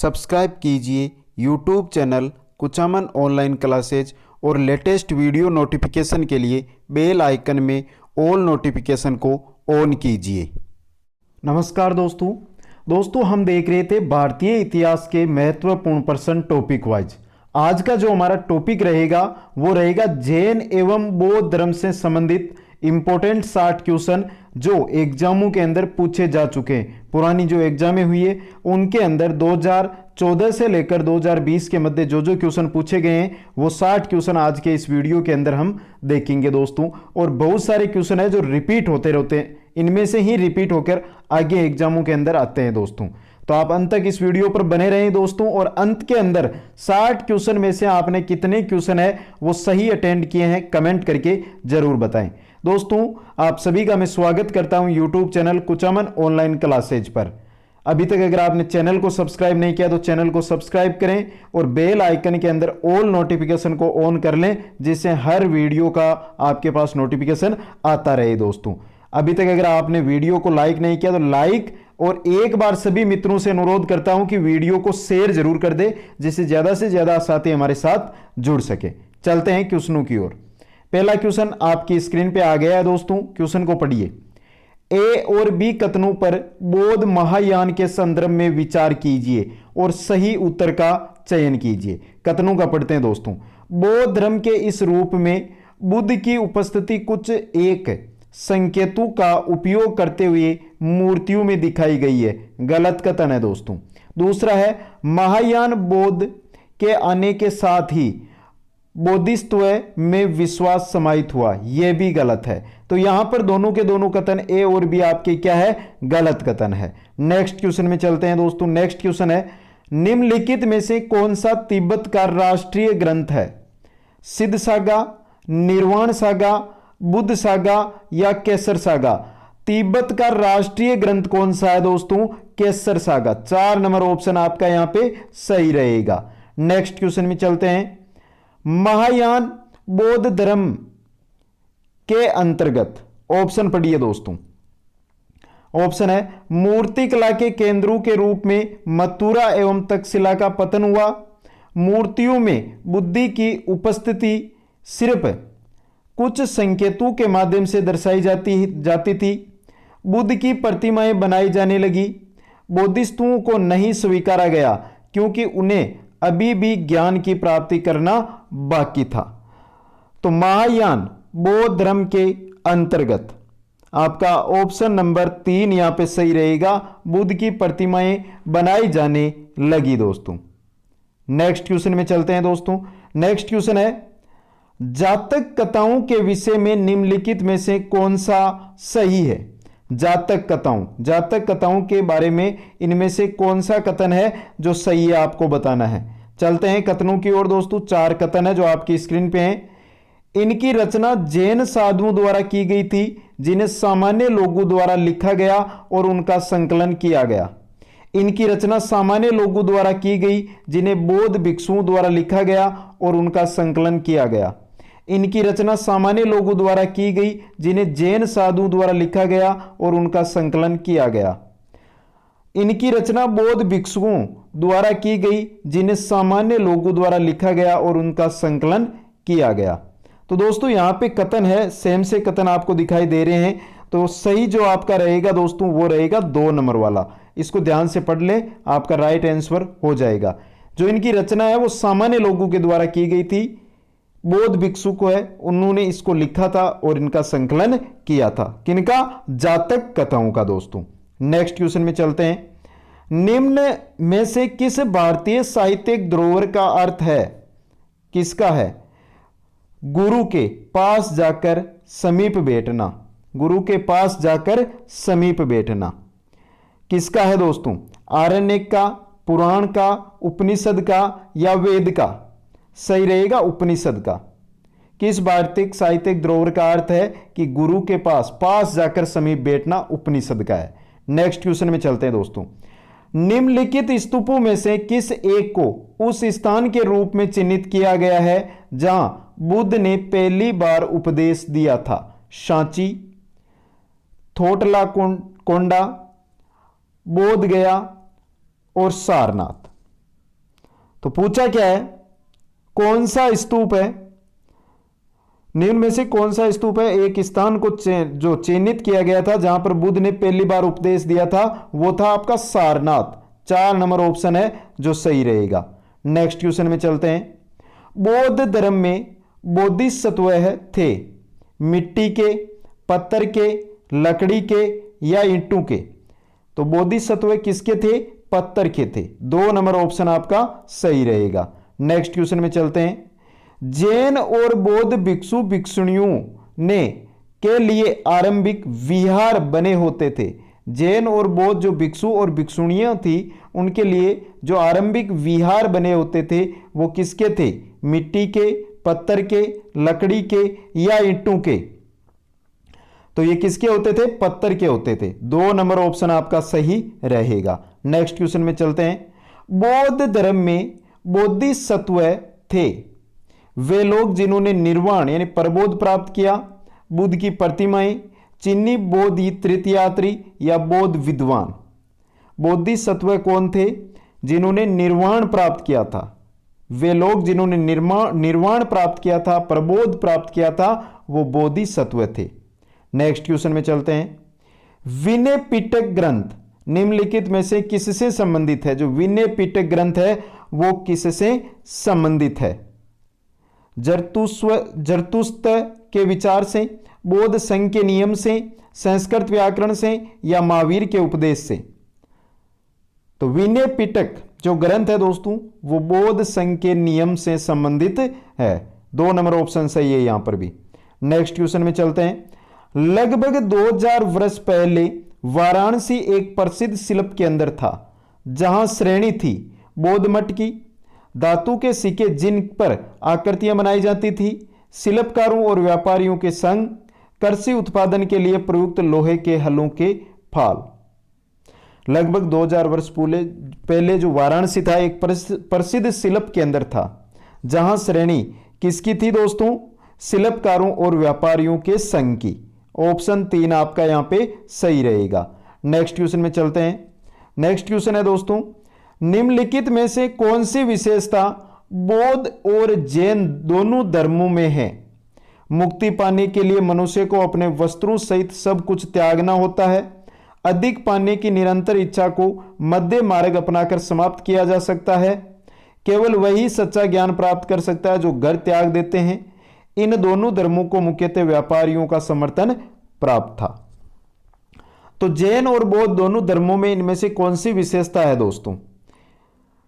Subscribe कीजिए YouTube channel Kuchaman online classes और latest video notification के लिए बेल आइकन में ऑल नोटिफिकेशन को ऑन कीजिए। नमस्कार दोस्तों हम देख रहे थे भारतीय इतिहास के महत्वपूर्ण प्रश्न टॉपिक वाइज। आज का जो हमारा टॉपिक रहेगा वो रहेगा जैन एवं बौद्ध धर्म से संबंधित इंपॉर्टेंट 60 क्वेश्चन जो एग्जामों के अंदर पूछे जा चुके हैं। पुरानी जो एग्जामें हुई है उनके अंदर 2014 से लेकर 2020 के मध्य जो क्वेश्चन पूछे गए हैं वो 60 क्वेश्चन आज के इस वीडियो के अंदर हम देखेंगे दोस्तों। और बहुत सारे क्वेश्चन है जो रिपीट होते रहते हैं, इनमें से ही रिपीट होकर आगे एग्जामों के अंदर आते हैं दोस्तों। तो आप अंत तक इस वीडियो पर बने रहें दोस्तों। और अंत के अंदर 60 क्वेश्चन में से आपने कितने क्वेश्चन है वो सही अटेंड किए हैं कमेंट करके जरूर बताएं दोस्तों। आप सभी का मैं स्वागत करता हूं YouTube channel Kuchaman online classes पर। अभी तक अगर आपने चैनल को सब्सक्राइब नहीं किया तो चैनल को सब्सक्राइब करें और बेल आइकन के अंदर ऑल नोटिफिकेशन को ऑन कर लें जिससे हर वीडियो का आपके पास नोटिफिकेशन आता रहे दोस्तों। अभी तक अगर आपने वीडियो को लाइक नहीं किया तो लाइक, और एक बार सभी मित्रों से अनुरोध करता हूं कि वीडियो को शेयर जरूर कर दे जिससे ज्यादा से ज्यादा साथी हमारे साथ जुड़ सके। चलते हैं क्वेश्चनों की ओर। पहला क्वेश्चन आपकी स्क्रीन पे आ गया है दोस्तों, क्वेश्चन को पढ़िए। ए और बी कथनों पर बौद्ध महायान के संदर्भ में विचार कीजिए और सही उत्तर का चयन कीजिए। कथनों का पढ़ते हैं दोस्तों। बौद्ध धर्म के इस रूप में बुद्ध की उपस्थिति कुछ एक संकेतों का उपयोग करते हुए मूर्तियों में दिखाई गई है, गलत कथन है दोस्तों। दूसरा है महायान बौद्ध के आने के साथ ही बौद्धित्व में विश्वास समाहित हुआ, यह भी गलत है। तो यहां पर दोनों के दोनों कथन ए और बी आपके क्या है, गलत कथन है। नेक्स्ट क्वेश्चन में चलते हैं दोस्तों। नेक्स्ट क्वेश्चन है निम्नलिखित में से कौन सा तिब्बत का राष्ट्रीय ग्रंथ है? सिद्ध सागा, निर्वाण सागा, बुद्ध सागा या केसर सागा? तिब्बत का राष्ट्रीय ग्रंथ कौन सा है दोस्तों? केसर सागा। 4 नंबर ऑप्शन आपका यहां पे सही रहेगा। नेक्स्ट क्वेश्चन में चलते हैं। महायान बौद्ध धर्म के अंतर्गत ऑप्शन पढ़िए दोस्तों। ऑप्शन है मूर्ति कला के केंद्रों के रूप में मथुरा एवं तक्षशिला का पतन हुआ, मूर्तियों में बुद्धि की उपस्थिति सिर्फ कुछ संकेतों के माध्यम से दर्शाई जाती थी, बुद्ध की प्रतिमाएं बनाई जाने लगी, बौद्धिस्तों को नहीं स्वीकारा गया क्योंकि उन्हें अभी भी ज्ञान की प्राप्ति करना बाकी था। तो महायान बौद्ध धर्म के अंतर्गत आपका ऑप्शन नंबर 3 यहां पे सही रहेगा, बुद्ध की प्रतिमाएं बनाई जाने लगी दोस्तों। नेक्स्ट क्वेश्चन में चलते हैं दोस्तों। नेक्स्ट क्वेश्चन है जातक कथाओं के विषय में निम्नलिखित में से कौन सा सही है? जातक कथाओं के बारे में इनमें से कौन सा कथन है जो सही है आपको बताना है। चलते हैं कथनों की ओर दोस्तों। 4 कथन है जो आपकी स्क्रीन पे हैं। इनकी रचना जैन साधुओं द्वारा की गई थी जिन्हें सामान्य लोगों द्वारा लिखा गया और उनका संकलन किया गया। इनकी रचना सामान्य लोगों द्वारा की गई जिन्हें बौद्ध भिक्षुओं द्वारा लिखा गया और उनका संकलन किया गया। इनकी रचना सामान्य लोगों द्वारा की गई जिन्हें जैन साधुओं द्वारा लिखा गया और उनका संकलन किया गया। इनकी रचना बौद्ध भिक्षुओं द्वारा की गई जिन्हें सामान्य लोगों द्वारा लिखा गया और उनका संकलन किया गया। तो दोस्तों यहां पे कथन है, सेम से कथन आपको दिखाई दे रहे हैं। तो सही जो आपका रहेगा दोस्तों वो रहेगा 2 नंबर वाला। इसको ध्यान से पढ़ लें, आपका राइट आंसर हो जाएगा। जो इनकी रचना है वो सामान्य लोगों के द्वारा की गई थी, बौद्ध भिक्षु को है उन्होंने इसको लिखा था और इनका संकलन किया था। किनका? जातक कथाओं का दोस्तों। नेक्स्ट क्वेश्चन में चलते हैं। निम्न में से किस भारतीय साहित्यिक धरोहर का अर्थ है? किसका है? गुरु के पास जाकर समीप बैठना। गुरु के पास जाकर समीप बैठना किसका है दोस्तों? आरण्यक का, पुराण का, उपनिषद का या वेद का? सही रहेगा उपनिषद का। किस भारतीय साहित्यिक धरोहर का अर्थ है कि गुरु के पास जाकर समीप बैठना उपनिषद का है। नेक्स्ट क्वेश्चन में चलते हैं दोस्तों। निम्नलिखित स्तूपों में से किस एक को उस स्थान के रूप में चिन्हित किया गया है जहां बुद्ध ने पहली बार उपदेश दिया था? सांची, थोटला कोंडा, बोध गया और सारनाथ। तो पूछा क्या है, कौन सा स्तूप है, निम्न में से कौन सा स्तूप है, एक स्थान को जो चिन्हित किया गया था जहां पर बुद्ध ने पहली बार उपदेश दिया था, वो था आपका सारनाथ। 4 नंबर ऑप्शन है जो सही रहेगा। नेक्स्ट क्वेश्चन में चलते हैं। बौद्ध धर्म में बोधिसत्व थे मिट्टी के, पत्थर के, लकड़ी के या ईंटों के? तो बोधिसत्व किसके थे, पत्थर के थे। 2 नंबर ऑप्शन आपका सही रहेगा। नेक्स्ट क्वेश्चन में चलते हैं। जैन और बौद्ध भिक्षु भिक्षुणियों ने के लिए आरंभिक विहार बने होते थे। जैन और बौद्ध जो भिक्षु और भिक्षुणियां थी उनके लिए जो आरंभिक विहार बने होते थे वो किसके थे, मिट्टी के, पत्थर के, लकड़ी के या ईंटों के? तो ये किसके होते थे, पत्थर के होते थे। 2 नंबर ऑप्शन आपका सही रहेगा। नेक्स्ट क्वेश्चन में चलते हैं। बौद्ध धर्म में बोधिसत्व थे वे लोग जिन्होंने निर्वाण यानी परबोध प्राप्त किया, बुद्ध की प्रतिमाएं, चीनी बोधि तृतीयात्री या बौद्ध विद्वान? बोधिसत्व कौन थे, जिन्होंने निर्वाण प्राप्त किया था? वे लोग जिन्होंने निर्वाण प्राप्त किया था, प्रबोध प्राप्त किया था, वो बोधिसत्व थे। नेक्स्ट क्वेश्चन में चलते हैं। विनय पिटक ग्रंथ निम्नलिखित में से किससे संबंधित है? जो विनय पिटक ग्रंथ है वो किससे संबंधित है? जरतुस्त के विचार से, बौद्ध संघ के नियम से, संस्कृत व्याकरण से या महावीर के उपदेश से? तो विनय पिटक जो ग्रंथ है दोस्तों वो बौद्ध संघ के नियम से संबंधित है। 2 नंबर ऑप्शन सही है यहां पर भी। नेक्स्ट क्वेश्चन में चलते हैं। लगभग 2000 वर्ष पहले वाराणसी एक प्रसिद्ध शिल्प के अंदर था जहां श्रेणी थी बौद्ध मठ की, धातु के सिक्के जिन पर आकृतियां बनाई जाती थी, शिल्पकारों और व्यापारियों के संग, कृषि उत्पादन के लिए प्रयुक्त लोहे के हलों के फाल। लगभग 2000 वर्ष पहले जो वाराणसी था एक प्रसिद्ध शिल्प के अंदर था जहां श्रेणी किसकी थी दोस्तों, शिल्पकारों और व्यापारियों के संघ की। ऑप्शन 3 आपका यहां पे सही रहेगा। नेक्स्ट क्वेश्चन में चलते हैं। नेक्स्ट क्वेश्चन है दोस्तों, निम्नलिखित में से कौन सी विशेषता बौद्ध और जैन दोनों धर्मों में है? मुक्ति पाने के लिए मनुष्य को अपने वस्त्रों सहित सब कुछ त्यागना होता है, अधिक पाने की निरंतर इच्छा को मध्य मार्ग अपनाकर समाप्त किया जा सकता है, केवल वही सच्चा ज्ञान प्राप्त कर सकता है जो घर त्याग देते हैं। इन दोनों धर्मों को मुख्यतः व्यापारियों का समर्थन प्राप्त था। तो जैन और बौद्ध दोनों धर्मों में इनमें से कौन सी विशेषता है दोस्तों?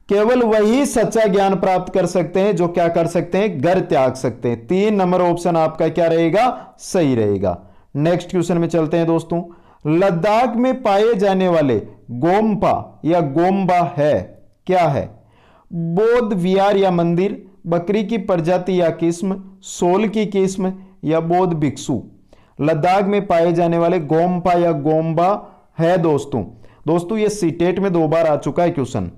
केवल वही सच्चा ज्ञान प्राप्त कर सकते हैं जो क्या कर सकते हैं, घर त्याग सकते हैं। 3 नंबर ऑप्शन आपका क्या रहेगा, सही रहेगा। नेक्स्ट क्वेश्चन में चलते हैं दोस्तों। लद्दाख में पाए जाने वाले गोम्पा या गोम्बा है क्या है? बौद्ध विहार या मंदिर, बकरी की प्रजाति या किस्म, सोल की किस्म या बौद्ध भिक्षु? लद्दाख में पाए जाने वाले गोम्पा या गोम्बा है दोस्तों ये सीटेट में 2 बार आ चुका है क्वेश्चन।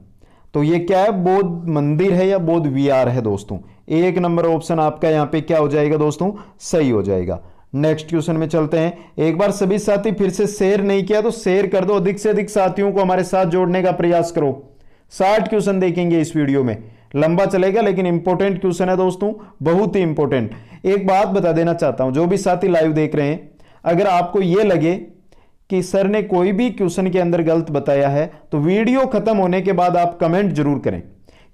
तो ये क्या है, बौद्ध मंदिर है या बौद्ध विहार है दोस्तों? 1 नंबर ऑप्शन आपका यहां पे क्या हो जाएगा दोस्तों, सही हो जाएगा। नेक्स्ट क्वेश्चन में चलते हैं। एक बार सभी साथी फिर से शेयर नहीं किया तो शेयर कर दो, अधिक से अधिक साथियों को हमारे साथ जोड़ने का प्रयास करो। 60 क्वेश्चन देखेंगे इस वीडियो में, लंबा चलेगा लेकिन इंपॉर्टेंट क्वेश्चन है दोस्तों, बहुत ही इंपॉर्टेंट। एक बात बता देना चाहता हूं, जो भी साथी लाइव देख रहे हैं, अगर आपको यह लगे कि सर ने कोई भी क्वेश्चन के अंदर गलत बताया है तो वीडियो खत्म होने के बाद आप कमेंट जरूर करें,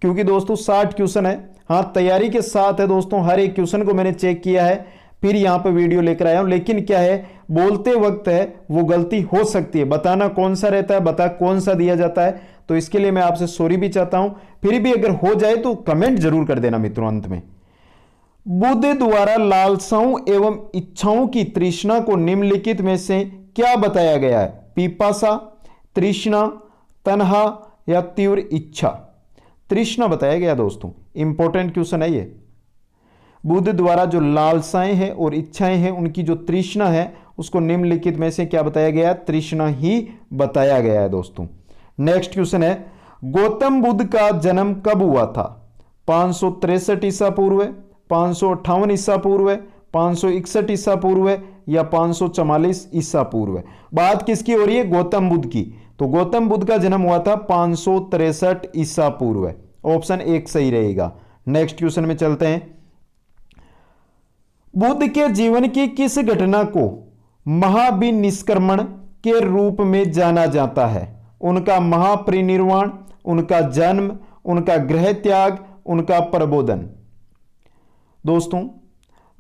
क्योंकि दोस्तों 60 क्वेश्चन है। हाँ, तैयारी के साथ है दोस्तों, हर एक क्वेश्चन को मैंने चेक किया है, फिर यहां पे वीडियो लेकर आया हूं। लेकिन क्या है, बोलते वक्त है वो गलती हो सकती है, बताना कौन सा रहता है, बता कौन सा दिया जाता है, तो इसके लिए मैं आपसे सॉरी भी चाहता हूं। फिर भी अगर हो जाए तो कमेंट जरूर कर देना मित्रों। अंत में, बुद्ध द्वारा लालसाओं एवं इच्छाओं की तृष्णा को निम्नलिखित में से क्या बताया गया है? पिपासा, तृष्णा, तन्हा या तीव्र इच्छा? तृष्णा बताया गया दोस्तों, इंपॉर्टेंट क्वेश्चन है ये। बुद्ध द्वारा जो लालसाएं हैं और इच्छाएं हैं, उनकी जो तृष्णा है उसको निम्नलिखित में से क्या बताया गया? तृष्णा ही बताया गया है दोस्तों। नेक्स्ट क्वेश्चन है, गौतम बुद्ध का जन्म कब हुआ था? 563 ईसा पूर्व, 558 ईसा पूर्व, 561 ईसा पूर्व या 544 ईसा पूर्व? बात किसकी हो रही है? गौतम बुद्ध की। तो गौतम बुद्ध का जन्म हुआ था 563 ईसा पूर्व। ऑप्शन 1 सही रहेगा। नेक्स्ट क्वेश्चन में चलते हैं। बुद्ध के जीवन की किस घटना को महाविनिष्क्रमण के रूप में जाना जाता है? उनका महापरिनिर्वाण, उनका जन्म, उनका गृह त्याग, उनका प्रबोधन। दोस्तों,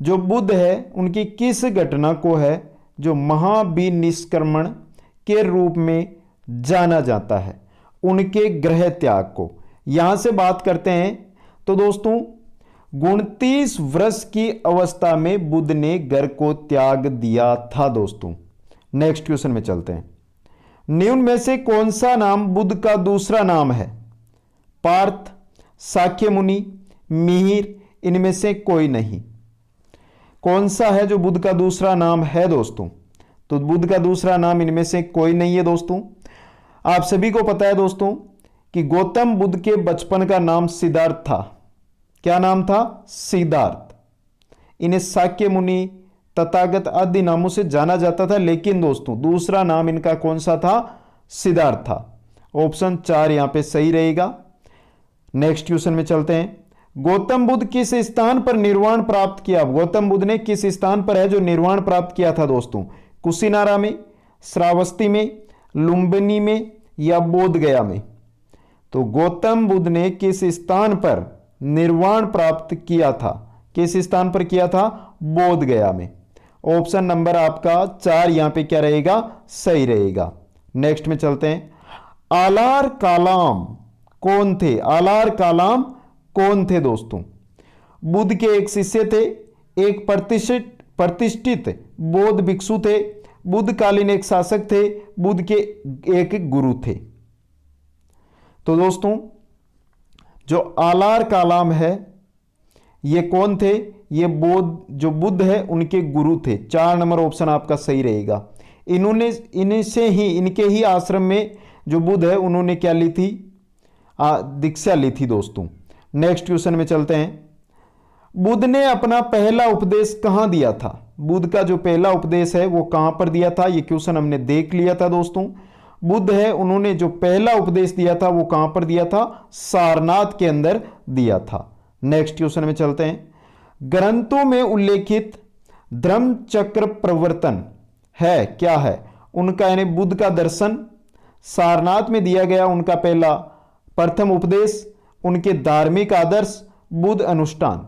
जो बुद्ध है उनकी किस घटना को है जो महाविनिष्क्रमण के रूप में जाना जाता है? उनके गृह त्याग को। यहां से बात करते हैं तो दोस्तों 29 वर्ष की अवस्था में बुद्ध ने घर को त्याग दिया था दोस्तों। नेक्स्ट क्वेश्चन में चलते हैं। निम्न में से कौन सा नाम बुद्ध का दूसरा नाम है? पार्थ, शाक्यमुनि, मिहिर, इनमें से कोई नहीं। कौन सा है जो बुद्ध का दूसरा नाम है दोस्तों? तो बुद्ध का दूसरा नाम इनमें से कोई नहीं है दोस्तों। आप सभी को पता है दोस्तों कि गौतम बुद्ध के बचपन का नाम सिद्धार्थ था। क्या नाम था? सिद्धार्थ। इन्हें शाक्य मुनि, तथागत आदि नामों से जाना जाता था, लेकिन दोस्तों दूसरा नाम इनका कौन सा था? सिद्धार्थ था। ऑप्शन 4 यहां पे सही रहेगा। नेक्स्ट क्वेश्चन में चलते हैं। गौतम बुद्ध किस स्थान पर निर्वाण प्राप्त किया? गौतम बुद्ध ने किस स्थान पर है जो निर्वाण प्राप्त किया था दोस्तों? कुशीनारा में, श्रावस्ती में, लुम्बिनी में या बोध गया में? तो गौतम बुद्ध ने किस स्थान पर निर्वाण प्राप्त किया था? किस स्थान पर किया था? बोध गया में। ऑप्शन नंबर आपका 4 यहां पे क्या रहेगा? सही रहेगा। नेक्स्ट में चलते हैं। आलार कालाम कौन थे? आलार कालाम कौन थे दोस्तों? बुद्ध के एक शिष्य थे, एक प्रतिष्ठित बौद्ध भिक्षु थे, बुद्धकालीन एक शासक थे, बुद्ध के एक गुरु थे। तो दोस्तों जो आलार कालाम है ये कौन थे? ये जो बुद्ध है उनके गुरु थे। 4 नंबर ऑप्शन आपका सही रहेगा। इनके ही आश्रम में जो बुद्ध है उन्होंने क्या ली थी? दीक्षा ली थी दोस्तों। नेक्स्ट क्वेश्चन में चलते हैं। बुद्ध ने अपना पहला उपदेश कहां दिया था? बुद्ध का जो पहला उपदेश है वो कहां पर दिया था? ये क्वेश्चन हमने देख लिया था दोस्तों। बुद्ध है उन्होंने जो पहला उपदेश दिया था वो कहां पर दिया था? सारनाथ के अंदर दिया था। नेक्स्ट क्वेश्चन में चलते हैं। ग्रंथों में उल्लेखित धर्म चक्र प्रवर्तन है क्या है? उनका यानी बुद्ध का दर्शन, सारनाथ में दिया गया उनका पहला प्रथम उपदेश, उनके धार्मिक आदर्श, बुद्ध अनुष्ठान।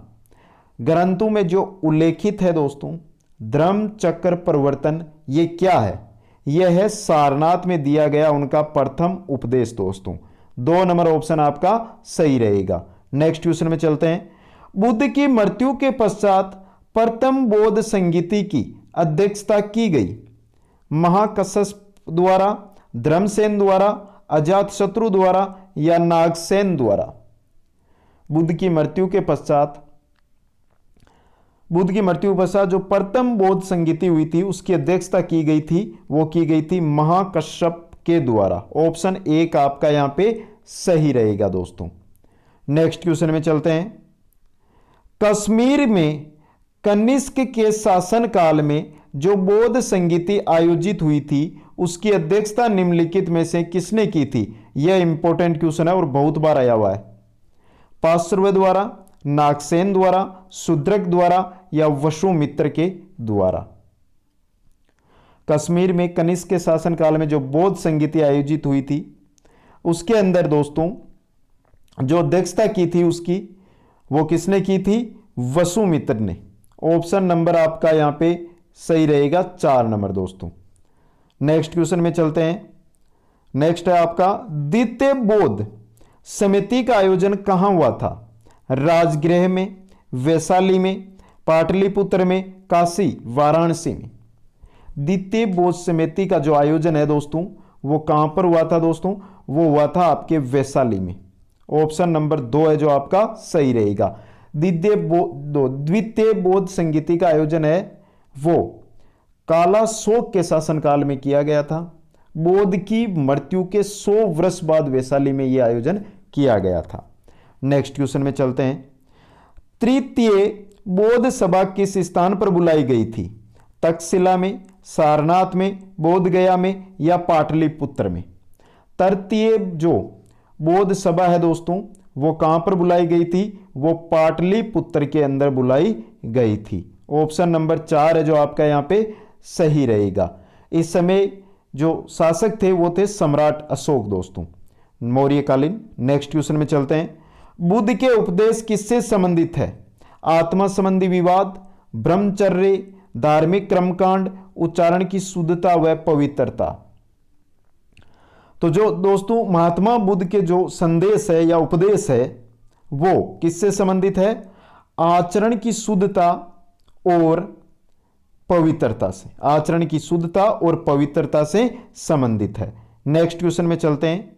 ग्रंथों में जो उल्लेखित है दोस्तों धर्म चक्र प्रवर्तन, ये क्या है? यह है सारनाथ में दिया गया उनका प्रथम उपदेश दोस्तों। 2 नंबर ऑप्शन आपका सही रहेगा। नेक्स्ट क्वेश्चन में चलते हैं। बुद्ध की मृत्यु के पश्चात प्रथम बौद्ध संगीति की अध्यक्षता की गई? महाकश्यप द्वारा, धर्मसेन द्वारा, अजातशत्रु द्वारा या नागसेन द्वारा? बुद्ध की मृत्यु के पश्चात जो प्रथम बौद्ध संगीति हुई थी उसकी अध्यक्षता की गई थी, वो की गई थी महाकश्यप के द्वारा। ऑप्शन 1 आपका यहां पे सही रहेगा दोस्तों। नेक्स्ट क्वेश्चन में चलते हैं। कश्मीर में कनिष्क के शासन काल में जो बौद्ध संगीति आयोजित हुई थी उसकी अध्यक्षता निम्नलिखित में से किसने की थी? यह इंपॉर्टेंट क्वेश्चन है और बहुत बार आया हुआ है। पार्श्व द्वारा, नागसेन द्वारा, शूद्रक द्वारा या वसुमित्र के द्वारा? कश्मीर में कनिष्क के शासन काल में जो बौद्ध संगीति आयोजित हुई थी उसके अंदर दोस्तों जो अध्यक्षता की थी उसकी वो किसने की थी? वसुमित्र ने। ऑप्शन नंबर आपका यहां पे सही रहेगा 4 नंबर दोस्तों। नेक्स्ट क्वेश्चन में चलते हैं। नेक्स्ट है आपका द्वितीय बौद्ध समिति का आयोजन कहां हुआ था? राजगृह में, वैशाली में, पाटलिपुत्र में, काशी वाराणसी में? द्वितीय बौद्ध समिति का जो आयोजन है दोस्तों वो कहां पर हुआ था दोस्तों? वो हुआ था आपके वैशाली में। ऑप्शन नंबर 2 है जो आपका सही रहेगा। द्वितीय बौद्ध संगीति का आयोजन है वो कालाशोक के शासनकाल में किया गया था। बौद्ध की मृत्यु के 100 वर्ष बाद वैशाली में यह आयोजन किया गया था। नेक्स्ट क्वेश्चन में चलते हैं। तृतीय बौद्ध सभा किस स्थान पर बुलाई गई थी? तक्षशिला में, सारनाथ में, बोध गया में या पाटलिपुत्र में? तृतीय जो बौद्ध सभा है दोस्तों वो कहां पर बुलाई गई थी? वो पाटलिपुत्र के अंदर बुलाई गई थी। ऑप्शन नंबर 4 है जो आपका यहां पे सही रहेगा। इस समय जो शासक थे वो थे सम्राट अशोक दोस्तों, मौर्यकालीन। नेक्स्ट क्वेश्चन में चलते हैं। बुद्ध के उपदेश किससे संबंधित है? आत्मा संबंधी विवाद, ब्रह्मचर्य, धार्मिक कर्मकांड, उच्चारण की शुद्धता व पवित्रता। तो जो दोस्तों महात्मा बुद्ध के जो संदेश है या उपदेश है वो किससे संबंधित है? आचरण की शुद्धता और पवित्रता से। आचरण की शुद्धता और पवित्रता से संबंधित है। नेक्स्ट क्वेश्चन में चलते हैं।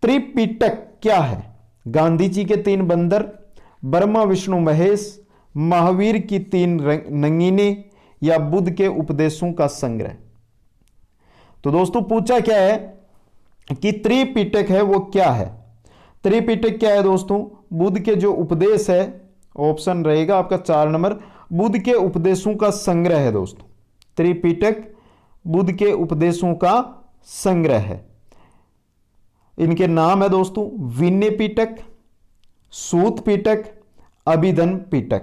त्रिपिटक क्या है? गांधी जी के 3 बंदर, ब्रह्मा विष्णु महेश, महावीर की 3 नंगीने या बुद्ध के उपदेशों का संग्रह। तो दोस्तों पूछा क्या है कि त्रिपिटक है वो क्या है? त्रिपिटक क्या है दोस्तों? बुद्ध के जो उपदेश है, ऑप्शन रहेगा आपका 4 नंबर, बुद्ध के उपदेशों का संग्रह है दोस्तों। त्रिपिटक बुद्ध के उपदेशों का संग्रह है। इनके नाम है दोस्तों विनय पिटक, सूत पिटक, अभिधन पिटक।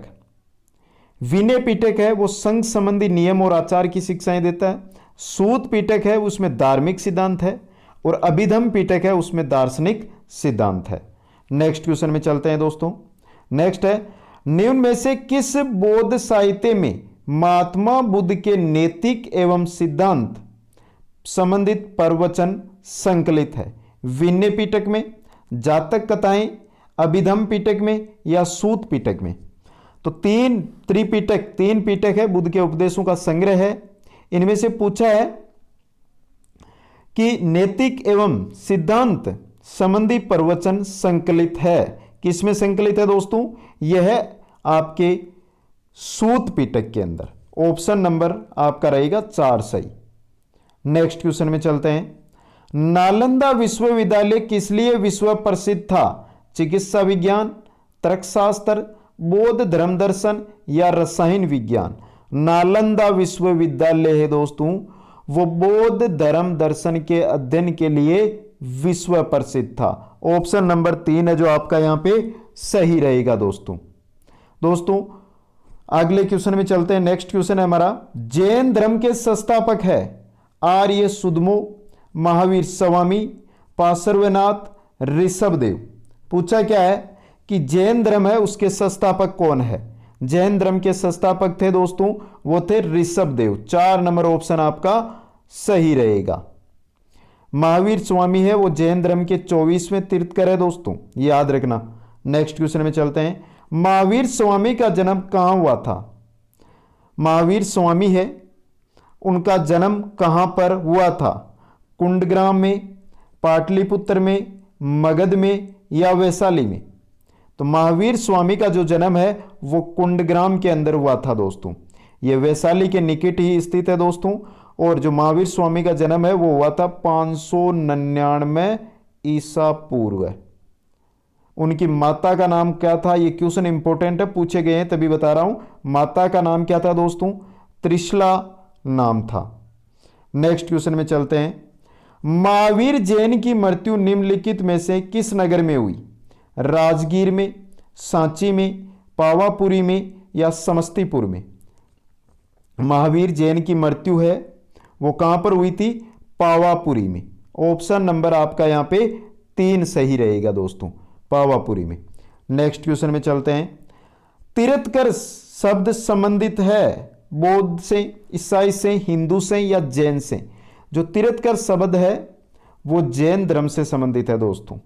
विनय पिटक है वो संघ संबंधी नियम और आचार की शिक्षाएं देता है। सूत पिटक है उसमें धार्मिक सिद्धांत है और अभिधम पिटक है उसमें दार्शनिक सिद्धांत है। नेक्स्ट क्वेश्चन में चलते हैं दोस्तों। नेक्स्ट है, निम्न में से किस बौद्ध साहित्य में महात्मा बुद्ध के नैतिक एवं सिद्धांत संबंधित प्रवचन संकलित है? विनय पिटक में, जातक कथाएं, अभिधम पिटक में या सूत पिटक में? तो 3 पिटक है, बुद्ध के उपदेशों का संग्रह है। इनमें से पूछा है कि नैतिक एवं सिद्धांत संबंधी प्रवचन संकलित है। किसमें संकलित है दोस्तों? यह आपके सूत पिटक के अंदर। ऑप्शन नंबर आपका रहेगा 4 सही। नेक्स्ट क्वेश्चन में चलते हैं। नालंदा विश्वविद्यालय किस लिए विश्व प्रसिद्ध था? चिकित्सा विज्ञान, तर्कशास्त्र, बौद्ध धर्म दर्शन या रसायन विज्ञान? नालंदा विश्वविद्यालय है दोस्तों वो बौद्ध धर्म दर्शन के अध्ययन के लिए विश्व प्रसिद्ध था। ऑप्शन नंबर 3 है जो आपका यहां पे सही रहेगा दोस्तों अगले क्वेश्चन में चलते हैं। नेक्स्ट क्वेश्चन है हमारा, जैन धर्म के संस्थापक है आर्य सुधमो, महावीर स्वामी, पार्श्वनाथ, ऋषभदेव। पूछा क्या है कि जैन धर्म है उसके संस्थापक कौन है? जैन धर्म के संस्थापक थे दोस्तों वो थे ऋषभदेव। 4 नंबर ऑप्शन आपका सही रहेगा। महावीर स्वामी है वो जैन धर्म के 24वें तीर्थकर है दोस्तों, याद रखना। नेक्स्ट क्वेश्चन में चलते हैं। महावीर स्वामी का जन्म कहां हुआ था? महावीर स्वामी है उनका जन्म कहां पर हुआ था? कुंडग्राम में, पाटलिपुत्र में, मगध में या वैशाली में? तो महावीर स्वामी का जो जन्म है वो कुंडग्राम के अंदर हुआ था दोस्तों। ये वैशाली के निकट ही स्थित है दोस्तों। और जो महावीर स्वामी का जन्म है वो हुआ था 599 ईसा पूर्व। उनकी माता का नाम क्या था? ये क्वेश्चन इंपॉर्टेंट है, पूछे गए हैं तभी बता रहा हूं। माता का नाम क्या था दोस्तों? त्रिशला नाम था। नेक्स्ट क्वेश्चन में चलते हैं। महावीर जैन की मृत्यु निम्नलिखित में से किस नगर में हुई? राजगीर में, सांची में, पावापुरी में या समस्तीपुर में? महावीर जैन की मृत्यु है वो कहां पर हुई थी? पावापुरी में। ऑप्शन नंबर आपका यहां पे 3 सही रहेगा दोस्तों, पावापुरी में। नेक्स्ट क्वेश्चन में चलते हैं। तीर्थकर शब्द संबंधित है बौद्ध से, ईसाई से, हिंदू से या जैन से? जो तीर्थकर शब्द है वो जैन धर्म से संबंधित है दोस्तों।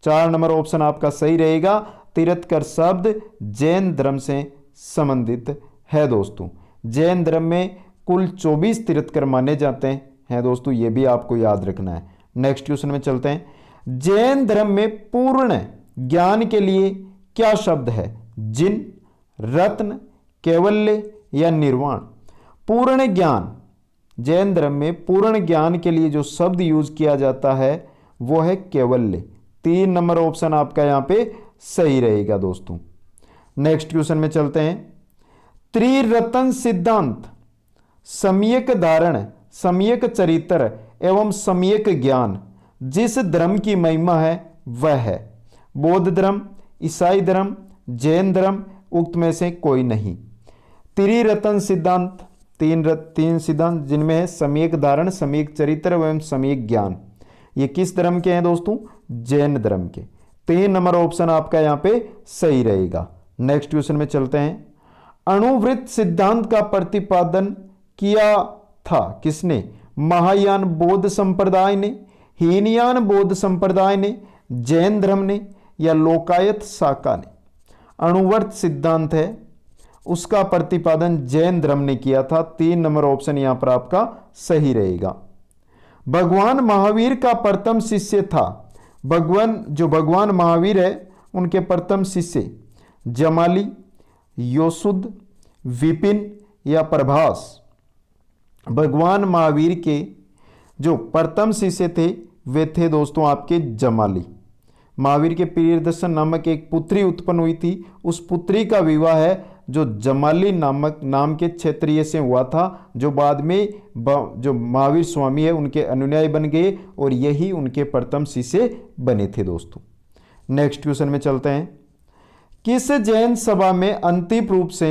4 नंबर ऑप्शन आपका सही रहेगा। तीर्थकर शब्द जैन धर्म से संबंधित है दोस्तों। जैन धर्म में कुल 24 तीर्थकर माने जाते हैं दोस्तों, ये भी आपको याद रखना है। नेक्स्ट क्वेश्चन में चलते हैं। जैन धर्म में पूर्ण ज्ञान के लिए क्या शब्द है? जिन, रत्न, कैवल्य या निर्वाण? पूर्ण ज्ञान, जैन धर्म में पूर्ण ज्ञान के लिए जो शब्द यूज किया जाता है वो है कैवल्य। 3 नंबर ऑप्शन आपका यहां पे सही रहेगा दोस्तों। नेक्स्ट क्वेश्चन में चलते हैं। त्रिरत्न सिद्धांत सम्यक धारण, सम्यक चरित्र एवं सम्यक ज्ञान जिस धर्म की महिमा है वह है? बौद्ध धर्म, ईसाई धर्म, जैन धर्म, उक्त में से कोई नहीं। त्रिरत्न सिद्धांत, तीन सिद्धांत जिनमें है सम्यक धारण, सम्यक चरित्र एवं सम्यक ज्ञान, ये किस धर्म के हैं दोस्तों? जैन धर्म के। 3 नंबर ऑप्शन आपका यहां पे सही रहेगा। नेक्स्ट क्वेश्चन में चलते हैं। अणुवृत्त सिद्धांत का प्रतिपादन किया था किसने? महायान बौद्ध संप्रदाय ने, हीनयान बौद्ध संप्रदाय ने, जैन धर्म ने या लोकायत शाखा ने? अणुवृत्त सिद्धांत है उसका प्रतिपादन जैन धर्म ने किया था। 3 नंबर ऑप्शन यहां पर आपका सही रहेगा। भगवान महावीर का प्रथम शिष्य था। भगवान महावीर है उनके प्रथम शिष्य जमाली, योसुद, विपिन या प्रभास? भगवान महावीर के जो प्रथम शिष्य थे वे थे दोस्तों आपके जमाली। महावीर के प्रियदर्शन नामक एक पुत्री उत्पन्न हुई थी, उस पुत्री का विवाह है जो जमाली नामक नाम के क्षत्रिय से हुआ था, जो बाद में जो महावीर स्वामी है उनके अनुयायी बन गए और यही उनके प्रथम शिष्य बने थे दोस्तों। नेक्स्ट क्वेश्चन में चलते हैं। किस जैन सभा में अंतिम रूप से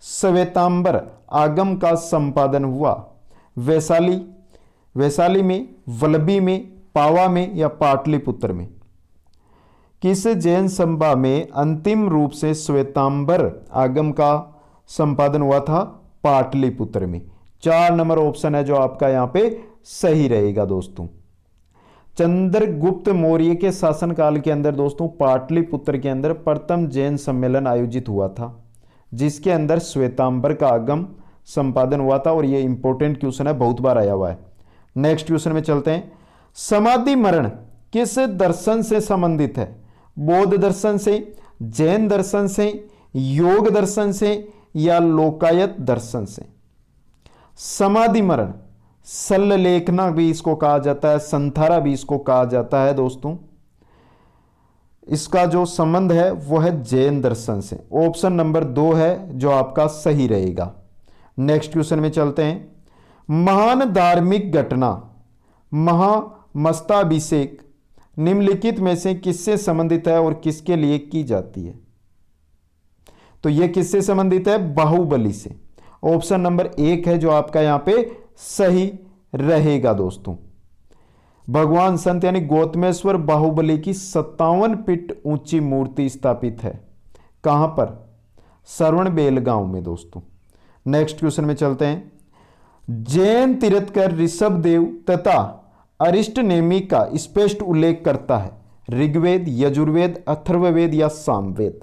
श्वेतांबर आगम का संपादन हुआ? वैशाली में, वल्लभी में, पावा में या पाटलिपुत्र में? किस जैन सभा में अंतिम रूप से श्वेतांबर आगम का संपादन हुआ था? पाटलिपुत्र में। 4 नंबर ऑप्शन है जो आपका यहां पे सही रहेगा दोस्तों। चंद्रगुप्त मौर्य के शासनकाल के अंदर दोस्तों पाटलिपुत्र के अंदर प्रथम जैन सम्मेलन आयोजित हुआ था, जिसके अंदर श्वेतांबर का आगम संपादन हुआ था। और यह इंपॉर्टेंट क्वेश्चन है, बहुत बार आया हुआ है। नेक्स्ट क्वेश्चन में चलते हैं। समाधि मरण किस दर्शन से संबंधित है? बौद्ध दर्शन से, जैन दर्शन से, योग दर्शन से या लोकायत दर्शन से? समाधि मरण, सल्लेखना भी इसको कहा जाता है, संथारा भी इसको कहा जाता है दोस्तों। इसका जो संबंध है वो है जैन दर्शन से। ऑप्शन नंबर 2 है जो आपका सही रहेगा। नेक्स्ट क्वेश्चन में चलते हैं। महान धार्मिक घटना महामस्ताभिषेक निम्नलिखित में से किससे संबंधित है और किसके लिए की जाती है? तो यह किससे संबंधित है? बाहुबली से। ऑप्शन नंबर 1 है जो आपका यहां पे सही रहेगा दोस्तों। भगवान संत यानी गौतमेश्वर बाहुबली की 57 फीट ऊंची मूर्ति स्थापित है। कहां पर? श्रवणबेल गांव में दोस्तों। नेक्स्ट क्वेश्चन में चलते हैं। जैन तीर्थकर ऋषभदेव तथा अरिष्टनेमि का स्पष्ट उल्लेख करता है? ऋग्वेद, यजुर्वेद, अथर्ववेद या सामवेद?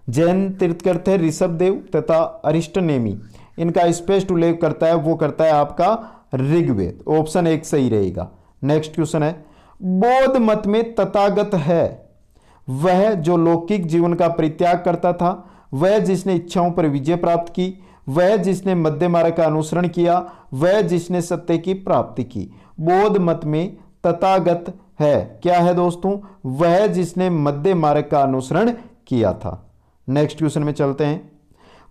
जैन तीर्थकर थे ऋषभदेव तथा अरिष्टनेमि, इनका स्पष्ट उल्लेख करता है, वो करता है आपका ऋग्वेद। ऑप्शन 1 सही रहेगा। नेक्स्ट क्वेश्चन है। बौद्ध मत में तथागत है वह जो लौकिक जीवन का परित्याग करता था, वह जिसने इच्छाओं पर विजय प्राप्त की, वह जिसने मध्य मार्ग का अनुसरण किया, वह जिसने सत्य की प्राप्ति की। बौद्ध मत में तथागत है, क्या है दोस्तों? वह जिसने मध्य मार्ग का अनुसरण किया था। नेक्स्ट क्वेश्चन में चलते हैं।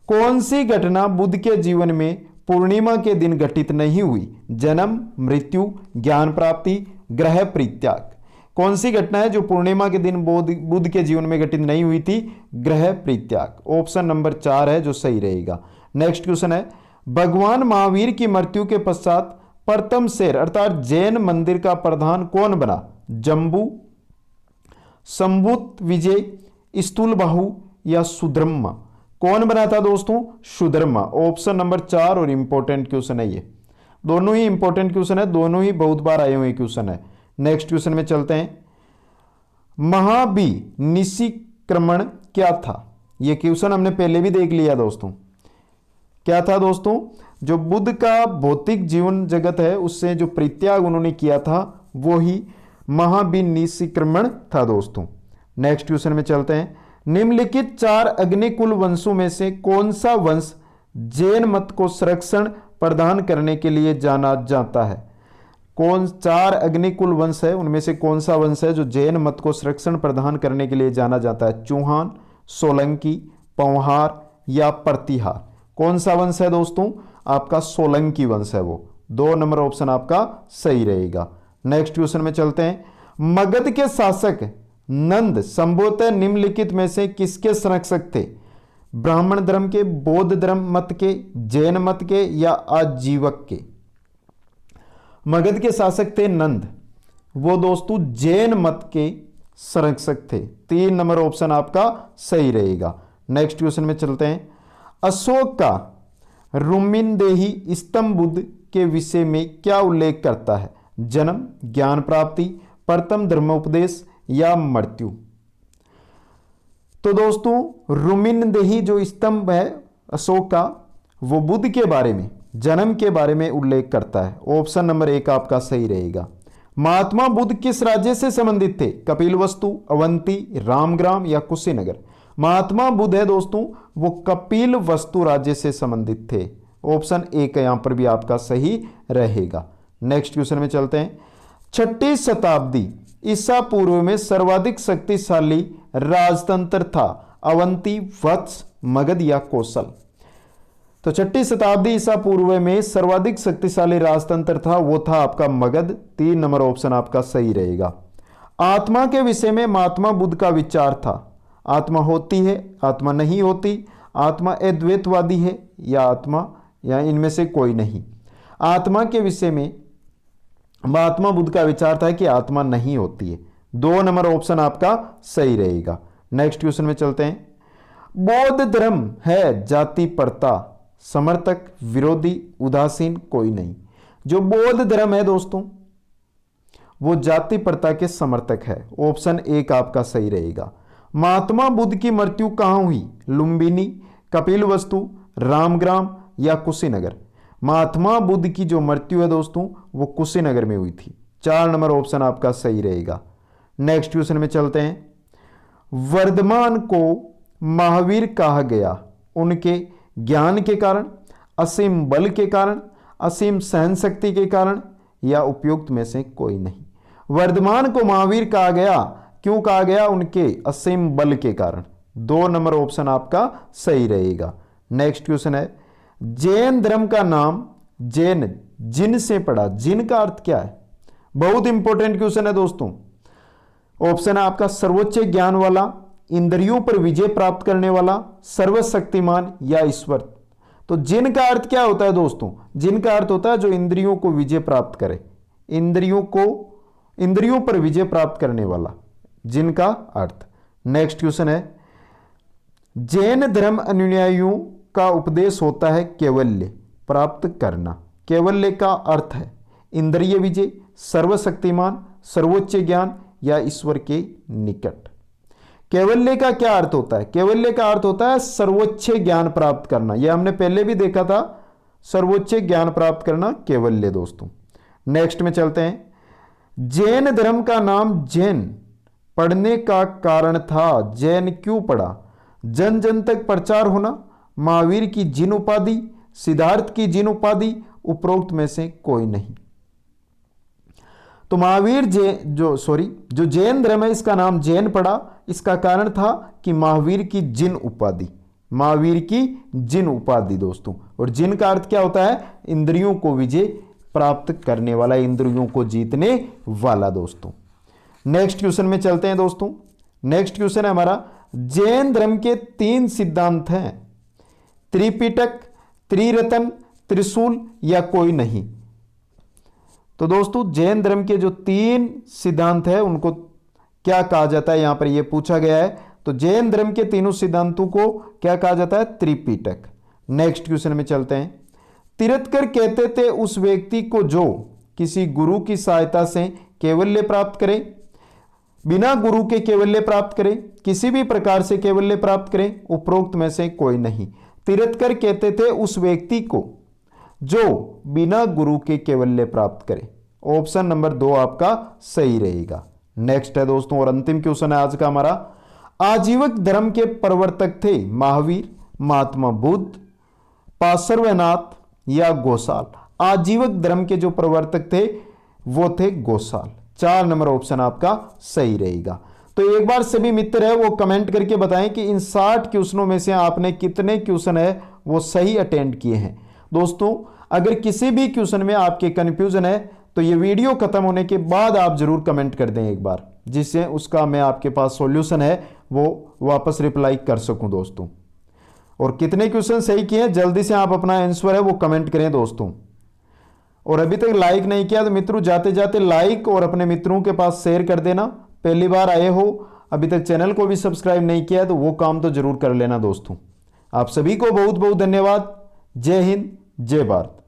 कौन सी घटना बुद्ध के जीवन में पूर्णिमा के दिन घटित नहीं हुई? जन्म, मृत्यु, ज्ञान प्राप्ति, ग्रह परित्याग? कौन सी घटना है जो पूर्णिमा के दिन बुद्ध के जीवन में घटित नहीं हुई थी? ग्रह परित्याग। ऑप्शन नंबर 4 है जो सही रहेगा। नेक्स्ट क्वेश्चन है। भगवान महावीर की मृत्यु के पश्चात प्रथम शेर अर्थात जैन मंदिर का प्रधान कौन बना? जम्बू, संबुत विजय, स्थूलबाहु या सुधर्मा? कौन बना था दोस्तों? सुधर्मा। ऑप्शन नंबर 4 और इंपॉर्टेंट क्वेश्चन है ये। दोनों ही इंपॉर्टेंट क्वेश्चन है, दोनों ही बहुत बार आए हुए क्वेश्चन है। नेक्स्ट क्वेश्चन में चलते हैं। महाभिनिष्क्रमण क्या था? यह क्वेश्चन हमने पहले भी देख लिया दोस्तों। क्या था दोस्तों? जो बुद्ध का भौतिक जीवन जगत है उससे जो परित्याग उन्होंने किया था वो ही महाभिनिष्क्रमण था दोस्तों। नेक्स्ट क्वेश्चन में चलते हैं। निम्नलिखित 4 अग्निकुल वंशों में से कौन सा वंश जैन मत को संरक्षण प्रदान करने के लिए जाना जाता है? कौन 4 अग्निकुल वंश है उनमें से कौन सा वंश है जो जैन मत को संरक्षण प्रदान करने के लिए जाना जाता है? चौहान, सोलंकी, पंवहार या प्रतिहार? कौन सा वंश है दोस्तों? आपका सोलंकी वंश है वो। 2 नंबर ऑप्शन आपका सही रहेगा। नेक्स्ट क्वेश्चन में चलते हैं। मगध के शासक नंद संभवतः निम्नलिखित में से किसके संरक्षक थे? ब्राह्मण धर्म के, बौद्ध धर्म मत के, जैन मत के या आजीवक के? मगध के शासक थे नंद, वो दोस्तों जैन मत के संरक्षक थे। 3 नंबर ऑप्शन आपका सही रहेगा। नेक्स्ट क्वेश्चन में चलते हैं। अशोक का रुमिनदेही स्तंभ बुद्ध के विषय में क्या उल्लेख करता है? जन्म, ज्ञान प्राप्ति, प्रथम धर्मोपदेश या मृत्यु? तो दोस्तों रुमिनदेही जो स्तंभ है अशोक का, वो बुद्ध के बारे में, जन्म के बारे में उल्लेख करता है। ऑप्शन नंबर 1 आपका सही रहेगा। महात्मा बुद्ध किस राज्य से संबंधित थे? कपिलवस्तु, अवंती, रामग्राम या कुशीनगर? महात्मा बुद्ध है दोस्तों वो कपिलवस्तु राज्य से संबंधित थे। ऑप्शन 1 यहां पर भी आपका सही रहेगा। नेक्स्ट क्वेश्चन में चलते हैं। 6ठी शताब्दी ईसा पूर्व में सर्वाधिक शक्तिशाली राजतंत्र था? अवंती, वत्स, मगध या कौशल? तो 6ठी शताब्दी ईसा पूर्व में सर्वाधिक शक्तिशाली राजतंत्र था, वो था आपका मगध। 3 नंबर ऑप्शन आपका सही रहेगा। आत्मा के विषय में महात्मा बुद्ध का विचार था? आत्मा होती है, आत्मा नहीं होती, आत्मा अद्वैतवादी है या आत्मा या इनमें से कोई नहीं? आत्मा के विषय में महात्मा बुद्ध का विचार था कि आत्मा नहीं होती है। 2 नंबर ऑप्शन आपका सही रहेगा। नेक्स्ट क्वेश्चन में चलते हैं। बौद्ध धर्म है जाति प्रथा समर्थक, विरोधी, उदासीन, कोई नहीं? जो बौद्ध धर्म है दोस्तों वो जाति प्रथा के समर्थक है। ऑप्शन 1 आपका सही रहेगा। महात्मा बुद्ध की मृत्यु कहां हुई? लुम्बिनी, कपिलवस्तु, रामग्राम या कुशीनगर? महात्मा बुद्ध की जो मृत्यु है दोस्तों वो कुशीनगर में हुई थी। 4 नंबर ऑप्शन आपका सही रहेगा। नेक्स्ट क्वेश्चन में चलते हैं। वर्धमान को महावीर कहा गया उनके ज्ञान के कारण, असीम बल के कारण, असीम सहन शक्ति के कारण या उपयुक्त में से कोई नहीं? वर्धमान को महावीर कहा गया, क्यों कहा गया? उनके असीम बल के कारण। 2 नंबर ऑप्शन आपका सही रहेगा। नेक्स्ट क्वेश्चन है। जैन धर्म का नाम जैन जिन से पड़ा, जिन का अर्थ क्या है? बहुत इंपॉर्टेंट क्वेश्चन है दोस्तों। ऑप्शन है आपका सर्वोच्च ज्ञान वाला, इंद्रियों पर विजय प्राप्त करने वाला, सर्वशक्तिमान या ईश्वर? तो जिन का अर्थ क्या होता है दोस्तों? जिन का अर्थ होता है जो इंद्रियों को विजय प्राप्त करे, इंद्रियों पर विजय प्राप्त करने वाला, जिन का अर्थ। नेक्स्ट क्वेश्चन है। जैन धर्म अनुयायियों का उपदेश होता है कैवल्य प्राप्त करना। कैवल्य का अर्थ है इंद्रिय विजय, सर्वशक्तिमान, सर्वोच्च ज्ञान या ईश्वर के निकट। कैवल्य का क्या अर्थ होता है? कैवल्य का अर्थ होता है सर्वोच्च ज्ञान प्राप्त करना। यह हमने पहले भी देखा था, सर्वोच्च ज्ञान प्राप्त करना कैवल्य दोस्तों। नेक्स्ट में चलते हैं। जैन धर्म का नाम जैन पढ़ने का कारण था? जैन क्यों पढ़ा? जन जन तक प्रचार होना, महावीर की जिन उपाधि, सिद्धार्थ की जिन उपाधि, उपरोक्त में से कोई नहीं? तो महावीर जो जैन धर्म है इसका नाम जैन पड़ा, इसका कारण था कि महावीर की जिन उपाधि, महावीर की जिन उपाधि दोस्तों। और जिन का अर्थ क्या होता है? इंद्रियों को विजय प्राप्त करने वाला, इंद्रियों को जीतने वाला दोस्तों। नेक्स्ट क्वेश्चन में चलते हैं दोस्तों। नेक्स्ट क्वेश्चन है हमारा। जैन धर्म के 3 सिद्धांत हैं? त्रिपिटक, त्रिरत्न, त्रिशूल या कोई नहीं? तो दोस्तों जैन धर्म के जो 3 सिद्धांत है उनको क्या कहा जाता है? यहां पर यह पूछा गया है। तो जैन धर्म के तीनों सिद्धांतों को क्या कहा जाता है? त्रिपिटक। नेक्स्ट क्वेश्चन में चलते हैं। तीर्थंकर कहते थे उस व्यक्ति को जो किसी गुरु की सहायता से कैवल्य प्राप्त करे, बिना गुरु के कैवल्य प्राप्त करे, किसी भी प्रकार से कैवल्य प्राप्त करे, उपरोक्त में से कोई नहीं? तीर्थंकर कहते थे उस व्यक्ति को जो बिना गुरु के कैवल्य प्राप्त करे। ऑप्शन नंबर 2 आपका सही रहेगा। नेक्स्ट है दोस्तों और अंतिम क्वेश्चन है आज का हमारा। आजीवक धर्म के प्रवर्तक थे महावीर, महात्मा बुद्ध, पार्श्वनाथ या गोसाल? आजीवक धर्म के जो प्रवर्तक थे वो थे गोसाल। 4 नंबर ऑप्शन आपका सही रहेगा। तो एक बार सभी मित्र है वो कमेंट करके बताएं कि इन 60 क्वेश्चनों में से आपने कितने क्वेश्चन है वो सही अटेंड किए हैं। दोस्तों अगर किसी भी क्वेश्चन में आपके कंफ्यूजन है तो ये वीडियो खत्म होने के बाद आप जरूर कमेंट कर दें एक बार। जिससे उसका मैं आपके पास सॉल्यूशन है वो वापस रिप्लाई कर सकूं दोस्तों। और कितने क्वेश्चन सही किए हैं जल्दी से आप अपना आंसर है वो कमेंट करें दोस्तों। और अभी तक लाइक नहीं किया तो मित्रों जाते जाते लाइक और अपने मित्रों के पास शेयर कर देना। पहली बार आए हो, अभी तक चैनल को भी सब्सक्राइब नहीं किया तो वो काम तो जरूर कर लेना दोस्तों। आप सभी को बहुत बहुत धन्यवाद। जय हिंद, जय भारत।